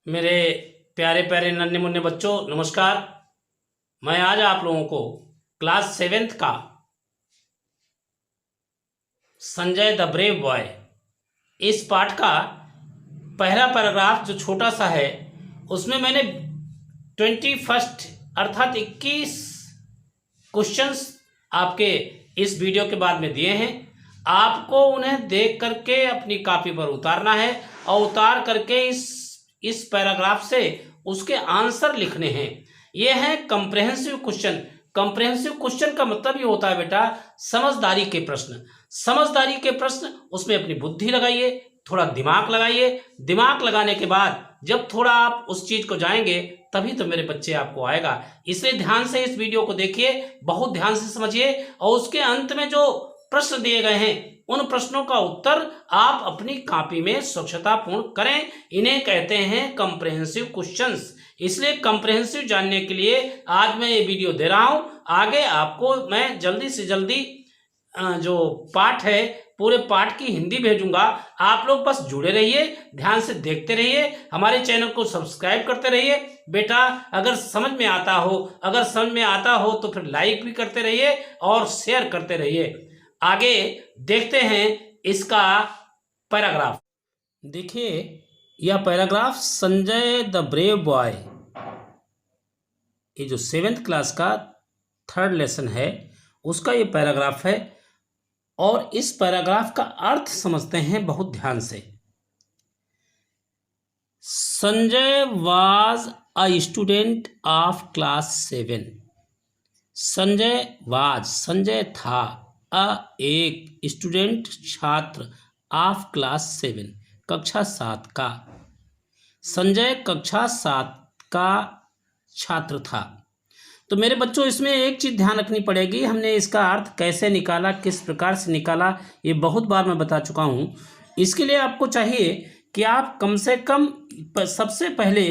मेरे प्यारे प्यारे नन्हे मुन्ने बच्चों, नमस्कार। मैं आज आप लोगों को क्लास 7th का संजय द ब्रेव बॉय इस पाठ का पहला पैराग्राफ जो छोटा सा है उसमें मैंने 21 अर्थात 21 क्वेश्चंस आपके इस वीडियो के बाद में दिए हैं। आपको उन्हें देख करके अपनी कॉपी पर उतारना है और उतार करके इस पैराग्राफ से उसके आंसर लिखने हैं। ये है कंप्रेहेंसिव क्वेश्चन। कंप्रेहेंसिव क्वेश्चन का मतलब ये होता है बेटा समझदारी के प्रश्न। समझदारी के प्रश्न, उसमें अपनी बुद्धि लगाइए, थोड़ा दिमाग लगाइए। दिमाग लगाने के बाद जब थोड़ा आप उस चीज को जाएंगे तभी तो मेरे बच्चे आपको आएगा। इसलिए ध्यान से इस वीडियो को देखिए, बहुत ध्यान से समझिए और उसके अंत में जो प्रश्न दिए गए हैं उन प्रश्नों का उत्तर आप अपनी कॉपी में स्वच्छतापूर्ण करें। इन्हें कहते हैं कंप्रेहेंसिव क्वेश्चंस। इसलिए कंप्रेहेंसिव जानने के लिए आज मैं ये वीडियो दे रहा हूं। आगे आपको मैं जल्दी से जल्दी जो पाठ है पूरे पाठ की हिंदी भेजूंगा। आप लोग बस जुड़े रहिए, ध्यान से देखते रहिए, हमारे चैनल को सब्सक्राइब करते रहिए। बेटा अगर समझ में आता हो तो फिर लाइक भी करते रहिए और शेयर करते रहिए। आगे देखते हैं इसका पैराग्राफ। देखिए यह paragraph Sanjay the brave boy, ये जो 7th क्लास का 3rd लेसन है उसका ये पैराग्राफ है और इस पैराग्राफ का अर्थ समझते हैं बहुत ध्यान से। Sanjay was a student of class 7। Sanjay था एक स्टूडेंट छात्र ऑफ क्लास 7 कक्षा 7 का। संजय कक्षा 7 का छात्र था। तो मेरे बच्चों इसमें एक चीज़ ध्यान रखनी पड़ेगी, हमने इसका अर्थ कैसे निकाला, किस प्रकार से निकाला, ये बहुत बार मैं बता चुका हूँ। इसके लिए आपको चाहिए कि आप कम से कम सबसे पहले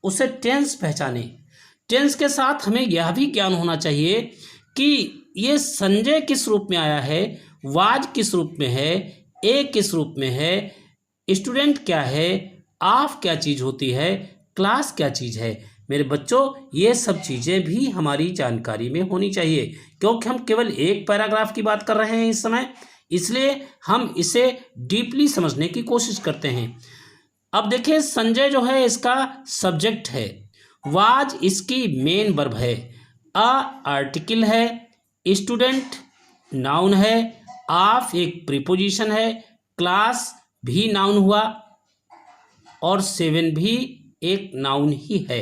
उसे टेंस पहचानें। टेंस के साथ हमें यह भी ज्ञान होना चाहिए कि ये संजय किस रूप में आया है, वाज किस रूप में है, ए किस रूप में है, स्टूडेंट क्या है, ऑफ क्या चीज़ होती है, क्लास क्या चीज़ है। मेरे बच्चों ये सब चीज़ें भी हमारी जानकारी में होनी चाहिए, क्योंकि हम केवल एक पैराग्राफ की बात कर रहे हैं इस समय, इसलिए हम इसे डीपली समझने की कोशिश करते हैं। अब देखिए संजय जो है इसका सब्जेक्ट है, वाज इसकी मेन वर्ब है, अ आर्टिकल है, स्टूडेंट नाउन है, ऑफ एक प्रीपोजिशन है, क्लास भी नाउन हुआ और 7 भी एक नाउन ही है,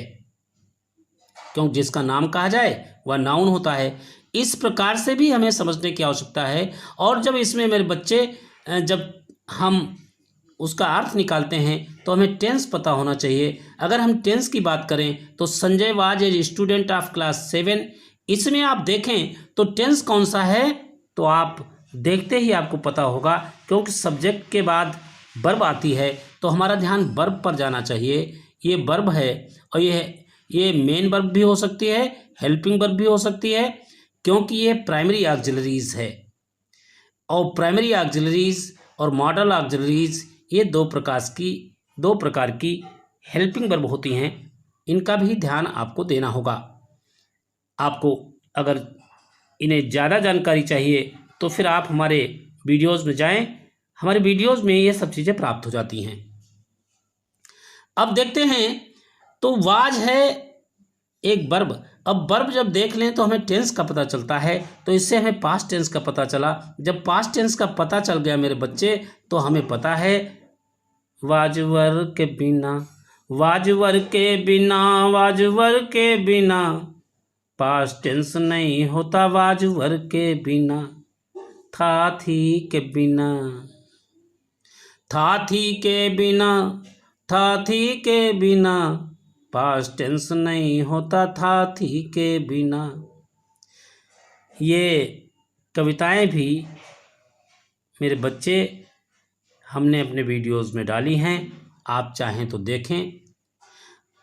क्योंकि जिसका नाम कहा जाए वह नाउन होता है। इस प्रकार से भी हमें समझने की आवश्यकता है। और जब इसमें मेरे बच्चे जब हम उसका अर्थ निकालते हैं तो हमें टेंस पता होना चाहिए। अगर हम टेंस की बात करें तो Sanjay was a student of class 7, इसमें आप देखें तो टेंस कौन सा है तो आप देखते ही आपको पता होगा, क्योंकि सब्जेक्ट के बाद वर्ब आती है तो हमारा ध्यान वर्ब पर जाना चाहिए। ये वर्ब है और ये मेन वर्ब भी हो सकती है, हेल्पिंग वर्ब भी हो सकती है, क्योंकि ये प्राइमरी ऑक्सिलरीज है। और प्राइमरी ऑक्सिलरीज और मॉडल ऑक्सिलरीज ये दो प्रकार की हेल्पिंग वर्ब होती हैं। इनका भी ध्यान आपको देना होगा। आपको अगर इन्हें ज़्यादा जानकारी चाहिए तो फिर आप हमारे वीडियोज़ में जाएं, हमारे वीडियोज़ में ये सब चीज़ें प्राप्त हो जाती हैं। अब देखते हैं तो वाज है एक वर्ब। अब वर्ब जब देख लें तो हमें टेंस का पता चलता है, तो इससे हमें पास्ट टेंस का पता चला। जब पास्ट टेंस का पता चल गया मेरे बच्चे तो हमें पता है वाजवर के बिना पास्ट टेंस नहीं होता, वाजवर के बिना, था थी के बिना पास्ट टेंस नहीं होता, था थी के बिना। ये कविताएं भी मेरे बच्चे हमने अपने वीडियोज़ में डाली हैं, आप चाहें तो देखें।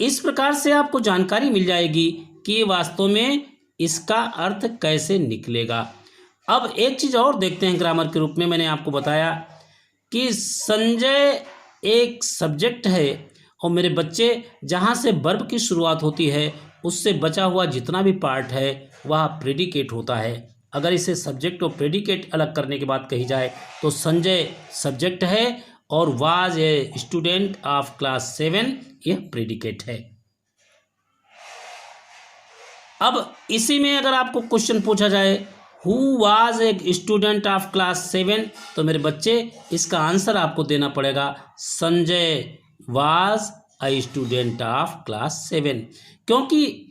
इस प्रकार से आपको जानकारी मिल जाएगी कि ये वास्तव में इसका अर्थ कैसे निकलेगा। अब एक चीज़ और देखते हैं ग्रामर के रूप में। मैंने आपको बताया कि संजय एक सब्जेक्ट है और मेरे बच्चे जहाँ से वर्ब की शुरुआत होती है उससे बचा हुआ जितना भी पार्ट है वह प्रेडिकेट होता है। अगर इसे सब्जेक्ट और प्रेडिकेट अलग करने की बात कही जाए तो संजय सब्जेक्ट है और was a student of class 7 यह प्रेडिकेट है। अब इसी में अगर आपको क्वेश्चन पूछा जाए who was a student of class 7 तो मेरे बच्चे इसका आंसर आपको देना पड़ेगा Sanjay was a student of class 7, क्योंकि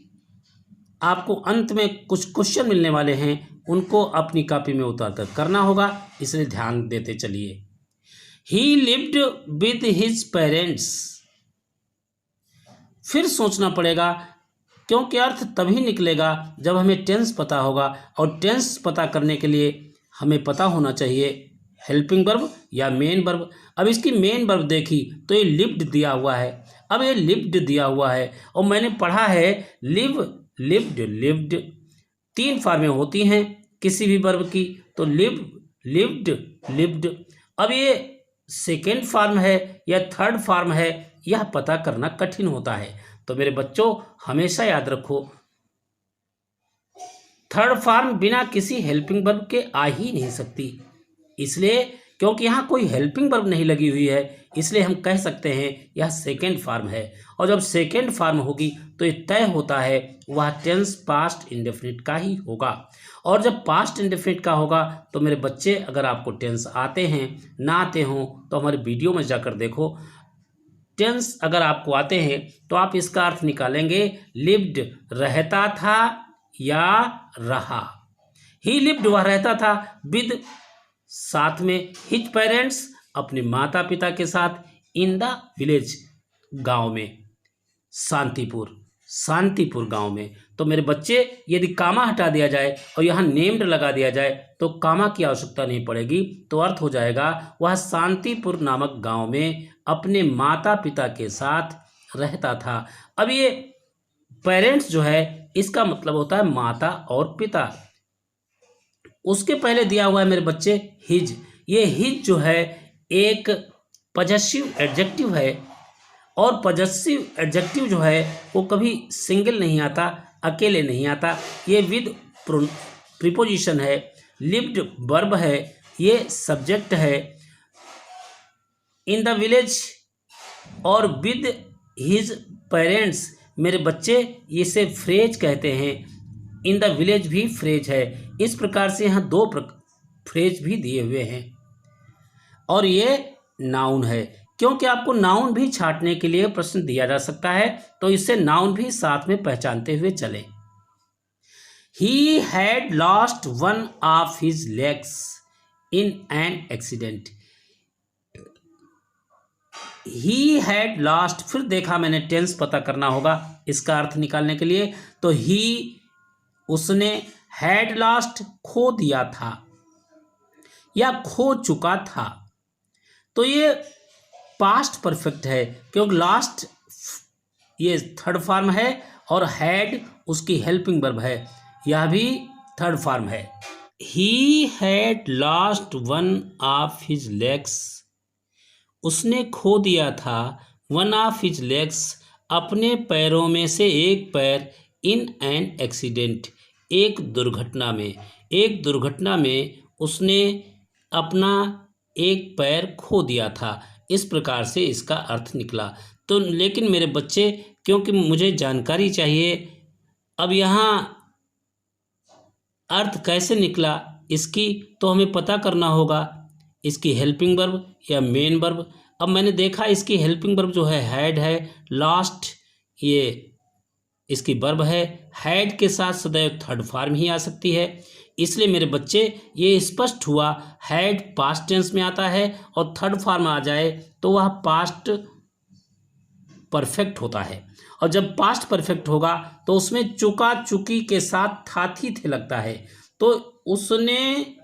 आपको अंत में कुछ क्वेश्चन मिलने वाले हैं उनको अपनी कॉपी में उतार कर करना होगा, इसलिए ध्यान देते चलिए। ही लिव्ड विद हिज पेरेंट्स, फिर सोचना पड़ेगा क्योंकि अर्थ तभी निकलेगा जब हमें टेंस पता होगा, और टेंस पता करने के लिए हमें पता होना चाहिए हेल्पिंग वर्ब या मेन वर्ब। अब इसकी मेन वर्ब देखी तो ये लिव्ड दिया हुआ है। अब ये लिव्ड दिया हुआ है और मैंने पढ़ा है लिव लिव्ड लिव्ड 3 फॉर्में होती हैं किसी भी वर्ब की, तो लिव लिव्ड लिव्ड। अब ये सेकेंड फॉर्म है या थर्ड फॉर्म है यह पता करना कठिन होता है। तो मेरे बच्चों हमेशा याद रखो थर्ड फॉर्म बिना किसी हेल्पिंग वर्ब के आ ही नहीं सकती, इसलिए क्योंकि यहाँ कोई हेल्पिंग वर्ब नहीं लगी हुई है इसलिए हम कह सकते हैं यह सेकेंड फॉर्म है। और जब सेकेंड फॉर्म होगी तो ये तय होता है वह टेंस पास्ट इंडेफिनिट का ही होगा। और जब पास्ट इंडेफिनिट का होगा तो मेरे बच्चे अगर आपको टेंस आते हैं ना आते हों तो हमारे वीडियो में जाकर देखो। टेंस अगर आपको आते हैं तो आप इसका अर्थ निकालेंगे लिव्ड रहता था या रहा। ही लिव्ड वह रहता था, विद साथ में, हिज पेरेंट्स अपने माता पिता के साथ, इन द विलेज गांव में, शांतिपुर गांव में। तो मेरे बच्चे यदि कामा हटा दिया जाए और यहाँ नेम्ड लगा दिया जाए तो कामा की आवश्यकता नहीं पड़ेगी, तो अर्थ हो जाएगा वह शांतिपुर नामक गांव में अपने माता पिता के साथ रहता था। अब ये पेरेंट्स जो है इसका मतलब होता है माता और पिता। उसके पहले दिया हुआ है मेरे बच्चे हिज। ये हिज जो है एक पजेसिव एडजेक्टिव है और पजेसिव एडजेक्टिव जो है वो कभी सिंगल नहीं आता, अकेले नहीं आता, ये विद प्रीपोजिशन है। लिव्ड वर्ब है, ये सब्जेक्ट है। इन द विलेज और विद हिज पेरेंट्स मेरे बच्चे इसे फ्रेज कहते हैं। इन द विलेज भी फ्रेज है। इस प्रकार से यहाँ 2 फ्रेज भी दिए हुए हैं और ये नाउन है, क्योंकि आपको नाउन भी छांटने के लिए प्रश्न दिया जा सकता है तो इससे नाउन भी साथ में पहचानते हुए चले। He had lost one of his legs in an accident. He had lost, फिर देखा मैंने टेंस पता करना होगा इसका अर्थ निकालने के लिए, तो ही उसने, हैड लॉस्ट खो दिया था या खो चुका था, तो ये पास्ट परफेक्ट है क्योंकि लास्ट ये थर्ड फॉर्म है और हैड उसकी हेल्पिंग वर्ब है, यह भी थर्ड फॉर्म है। He had lost one of his legs, उसने खो दिया था, वन ऑफ हिज लेग्स अपने पैरों में से एक पैर, इन एन एक्सीडेंट एक दुर्घटना में उसने अपना एक पैर खो दिया था। इस प्रकार से इसका अर्थ निकला। तो लेकिन मेरे बच्चे क्योंकि मुझे जानकारी चाहिए, अब यहाँ अर्थ कैसे निकला इसकी तो हमें पता करना होगा इसकी हेल्पिंग वर्ब या मेन वर्ब। अब मैंने देखा इसकी हेल्पिंग वर्ब जो है हैड है, लास्ट ये इसकी वर्ब है, हैड के साथ सदैव थर्ड फॉर्म ही आ सकती है, इसलिए मेरे बच्चे ये स्पष्ट हुआ हैड पास्ट टेंस में आता है और थर्ड फॉर्म आ जाए तो वह पास्ट परफेक्ट होता है। और जब पास्ट परफेक्ट होगा तो उसमें चुका चुकी के साथ था थी थे लगता है, तो उसने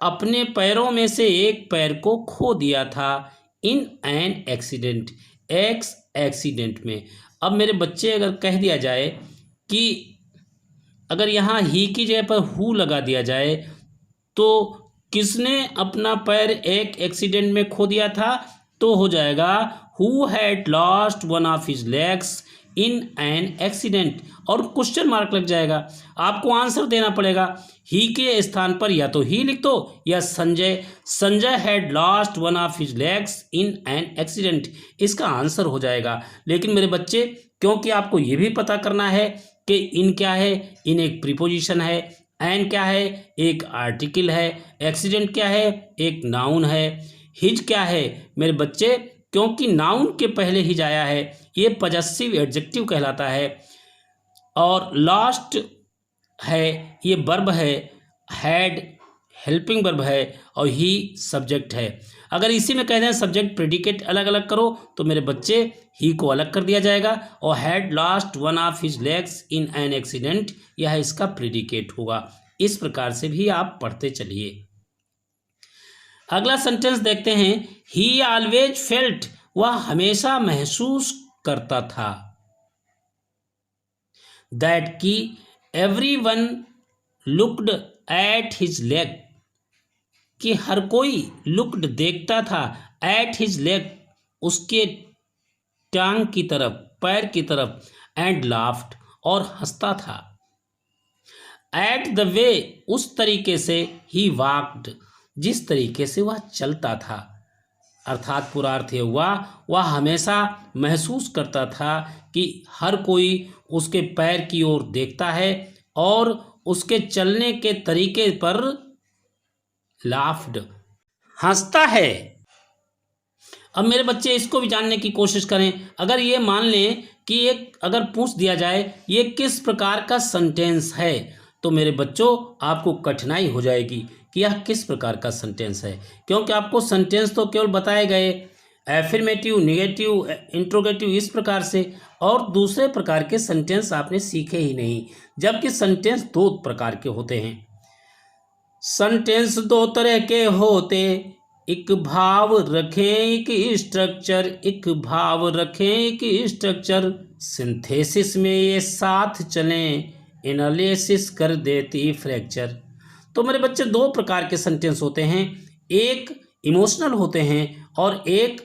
अपने पैरों में से एक पैर को खो दिया था इन एन एक्सीडेंट, एक्सीडेंट में। अब मेरे बच्चे अगर कह दिया जाए कि अगर यहाँ ही की जगह पर हु लगा दिया जाए तो किसने अपना पैर एक एक्सीडेंट में खो दिया था, तो हो जाएगा who had lost one of his legs in an accident, और क्वेश्चन मार्क लग जाएगा, आपको आंसर देना पड़ेगा। ही के स्थान पर या तो ही लिख दो या Sanjay, Sanjay had lost one of his legs in an accident, इसका आंसर हो जाएगा। लेकिन मेरे बच्चे, क्योंकि आपको ये भी पता करना है कि इन क्या है, इन एक प्रीपोजिशन है, एन क्या है, एक आर्टिकल है, एक्सीडेंट क्या है, एक नाउन है, हिज क्या है मेरे बच्चे, क्योंकि नाउन के पहले हिज आया है, ये पजेसिव एडजेक्टिव कहलाता है, और लास्ट है ये वर्ब है, हैड हेल्पिंग वर्ब है, और ही सब्जेक्ट है। अगर इसी में कह दें सब्जेक्ट प्रेडिकेट अलग अलग करो तो मेरे बच्चे ही को अलग कर दिया जाएगा, और had lost one of his legs in an accident, यह इसका प्रेडिकेट होगा। इस प्रकार से भी आप पढ़ते चलिए। अगला सेंटेंस देखते हैं, ही ऑलवेज फेल्ट, वह हमेशा महसूस करता था, दैट की everyone looked at his leg, कि हर कोई लुक्ड देखता था, एट हिज लेग उसके टांग की तरफ, पैर की तरफ, एंड लाफ्ड और हंसता था, एट द वे उस तरीके से, ही वॉक्ड जिस तरीके से वह चलता था, अर्थात पूरा अर्थ ये हुआ वह हमेशा महसूस करता था कि हर कोई उसके पैर की ओर देखता है और उसके चलने के तरीके पर लाफ्ड हंसता है। अब मेरे बच्चे इसको भी जानने की कोशिश करें। अगर ये मान लें कि एक अगर पूछ दिया जाए ये किस प्रकार का सेंटेंस है, तो मेरे बच्चों आपको कठिनाई हो जाएगी कि यह किस प्रकार का सेंटेंस है, क्योंकि आपको सेंटेंस तो केवल बताए गए एफर्मेटिव, नेगेटिव, इंट्रोगेटिव इस प्रकार से, और दूसरे प्रकार के सेंटेंस आपने सीखे ही नहीं, जबकि सेंटेंस दो प्रकार के होते हैं। सेंटेंस दो तरह के होते, एक भाव रखें एक स्ट्रक्चर, एक भाव रखें एक स्ट्रक्चर, सिंथेसिस में ये साथ चलें, एनालिसिस कर देती फ्रैक्चर। तो मेरे बच्चे दो प्रकार के सेंटेंस होते हैं, एक इमोशनल होते हैं और एक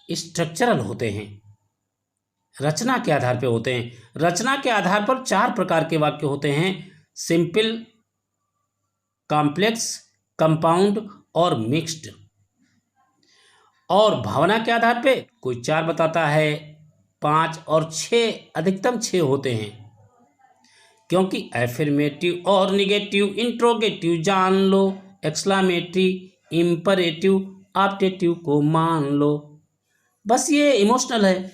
स्ट्रक्चरल होते हैं, रचना के आधार पर होते हैं। रचना के आधार पर चार प्रकार के वाक्य होते हैं, सिंपल, कॉम्प्लेक्स, कंपाउंड और मिक्स्ड। और भावना के आधार पे कोई चार बताता है, 5 और 6, अधिकतम 6 होते हैं, क्योंकि एफर्मेटिव और निगेटिव, इंट्रोगेटिव जान लो, एक्सक्लामेटरी, इंपरेटिव, ऑप्टेटिव को मान लो। बस ये इमोशनल है।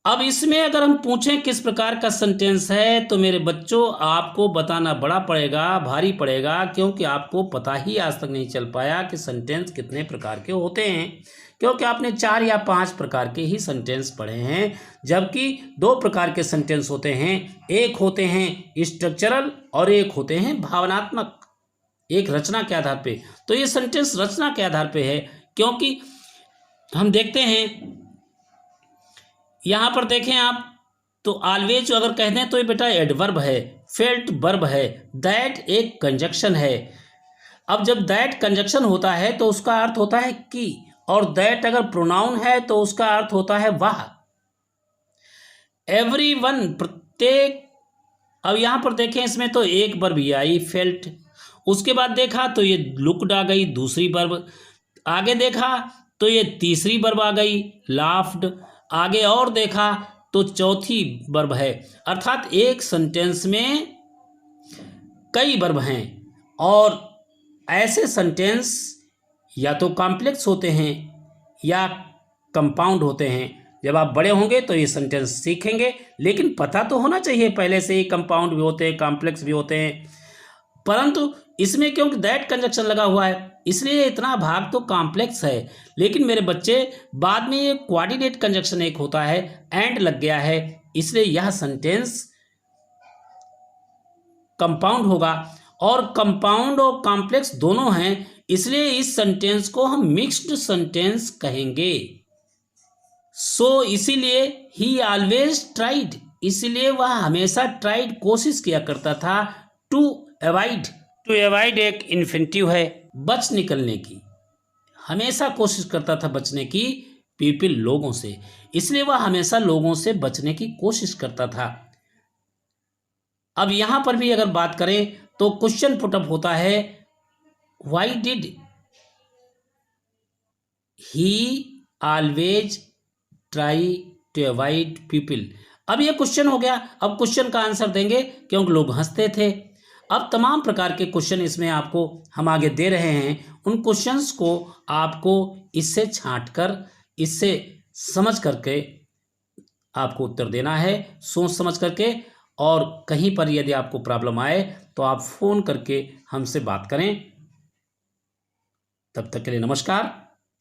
अब इसमें अगर हम पूछें किस प्रकार का सेंटेंस है, तो मेरे बच्चों आपको बताना बड़ा पड़ेगा, भारी पड़ेगा, क्योंकि आपको पता ही आज तक नहीं चल पाया कि सेंटेंस कितने प्रकार के होते हैं, क्योंकि आपने 4 या 5 प्रकार के ही सेंटेंस पढ़े हैं, जबकि 2 प्रकार के सेंटेंस होते हैं, एक होते हैं स्ट्रक्चरल और एक होते हैं भावनात्मक, एक रचना के आधार पे। तो ये सेंटेंस रचना के आधार पे है, क्योंकि हम देखते हैं यहाँ पर देखें आप, तो ऑलवेज अगर कह दें तो ये बेटा एडवर्ब है, फेल्ट वर्ब है, दैट एक कंजक्शन है। अब जब दैट कंजक्शन होता है तो उसका अर्थ होता है कि, और दैट अगर प्रोनाउन है तो उसका अर्थ होता है वह। एवरीवन प्रत्येक, अब यहाँ पर देखें इसमें तो एक वर्ब ये आई फेल्ट, उसके बाद देखा तो ये लुक्ड आ गई दूसरी वर्ब, आगे देखा तो ये तीसरी वर्ब आ गई लाफ्ड, आगे और देखा तो चौथी वर्ब है। अर्थात एक सेंटेंस में कई वर्ब हैं, और ऐसे सेंटेंस या तो कॉम्प्लेक्स होते हैं या कंपाउंड होते हैं। जब आप बड़े होंगे तो ये सेंटेंस सीखेंगे, लेकिन पता तो होना चाहिए पहले से ही, कंपाउंड भी होते हैं, कॉम्प्लेक्स भी होते हैं, परंतु इसमें क्योंकि दैट कंजक्शन लगा हुआ है इसलिए इतना भाग तो कॉम्प्लेक्स है। लेकिन मेरे बच्चे बाद में ये कोऑर्डिनेट कंजक्शन एक होता है, एंड लग गया है, इसलिए यह सेंटेंस कंपाउंड होगा, और कंपाउंड और कॉम्प्लेक्स दोनों हैं, इसलिए इस सेंटेंस को हम मिक्स्ड सेंटेंस कहेंगे। सो इसीलिए ही ऑलवेज ट्राइड, इसलिए वह हमेशा ट्राइड कोशिश किया करता था, टू अवॉइड एक इन्फिनिटिव है, बच निकलने की, हमेशा कोशिश करता था बचने की, पीपल लोगों से, इसलिए वह हमेशा लोगों से बचने की कोशिश करता था। अब यहां पर भी अगर बात करें तो क्वेश्चन पुटअप होता है why did he always try to avoid people. अब ये क्वेश्चन हो गया। अब क्वेश्चन का आंसर देंगे क्योंकि लोग हंसते थे। अब तमाम प्रकार के क्वेश्चन इसमें आपको हम आगे दे रहे हैं, उन क्वेश्चंस को आपको इससे छांटकर, इससे समझ करके आपको उत्तर देना है, सोच समझ करके। और कहीं पर यदि आपको प्रॉब्लम आए तो आप फ़ोन करके हमसे बात करें। तब तक के लिए नमस्कार,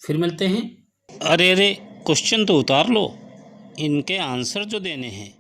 फिर मिलते हैं। अरे क्वेश्चन तो उतार लो, इनके आंसर जो देने हैं